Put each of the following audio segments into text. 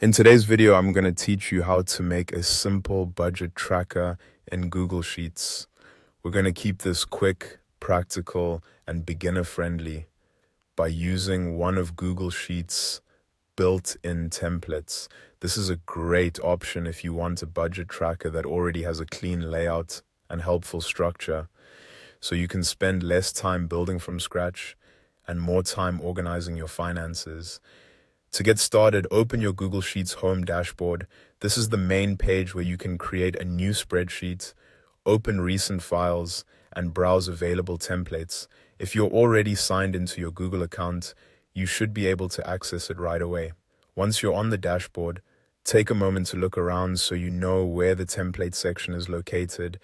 In today's video, I'm going to teach you how to make a simple budget tracker in Google Sheets. We're going to keep this quick, practical, and beginner-friendly by using one of Google Sheets' built-in templates. This is a great option if you want a budget tracker that already has a clean layout and helpful structure, so you can spend less time building from scratch and more time organizing your finances. To get started, open your Google Sheets home dashboard. This is the main page where you can create a new spreadsheet, open recent files, and browse available templates. If you're already signed into your Google account, you should be able to access it right away. Once you're on the dashboard, take a moment to look around so you know where the template section is located.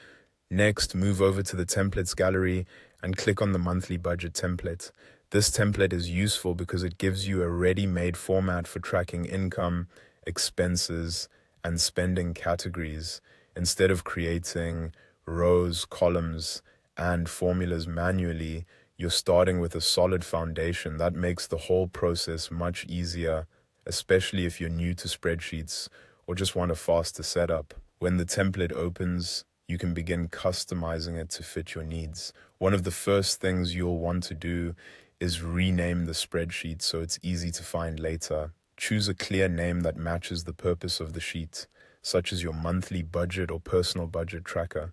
Next, move over to the templates gallery and click on the monthly budget template. This template is useful because it gives you a ready-made format for tracking income, expenses, and spending categories. Instead of creating rows, columns, and formulas manually, you're starting with a solid foundation. That makes the whole process much easier, especially if you're new to spreadsheets or just want a faster setup. When the template opens, you can begin customizing it to fit your needs. One of the first things you'll want to do is rename the spreadsheet so it's easy to find later. Choose a clear name that matches the purpose of the sheet, such as your monthly budget or personal budget tracker.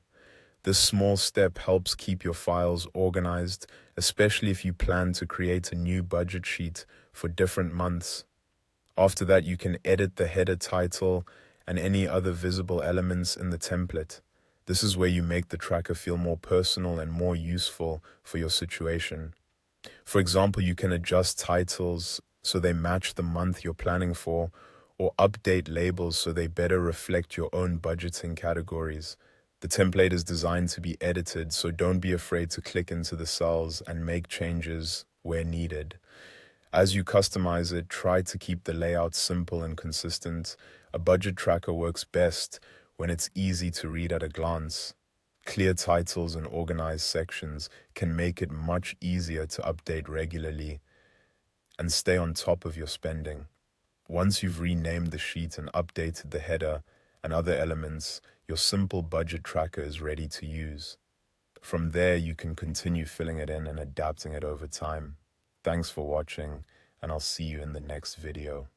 This small step helps keep your files organized, especially if you plan to create a new budget sheet for different months. After that, you can edit the header title and any other visible elements in the template. This is where you make the tracker feel more personal and more useful for your situation. For example, you can adjust titles so they match the month you're planning for, or update labels so they better reflect your own budgeting categories. The template is designed to be edited, so don't be afraid to click into the cells and make changes where needed. As you customize it, try to keep the layout simple and consistent. A budget tracker works best when it's easy to read at a glance. Clear titles and organized sections can make it much easier to update regularly and stay on top of your spending. Once you've renamed the sheet and updated the header and other elements, your simple budget tracker is ready to use. From there, you can continue filling it in and adapting it over time. Thanks for watching, and I'll see you in the next video.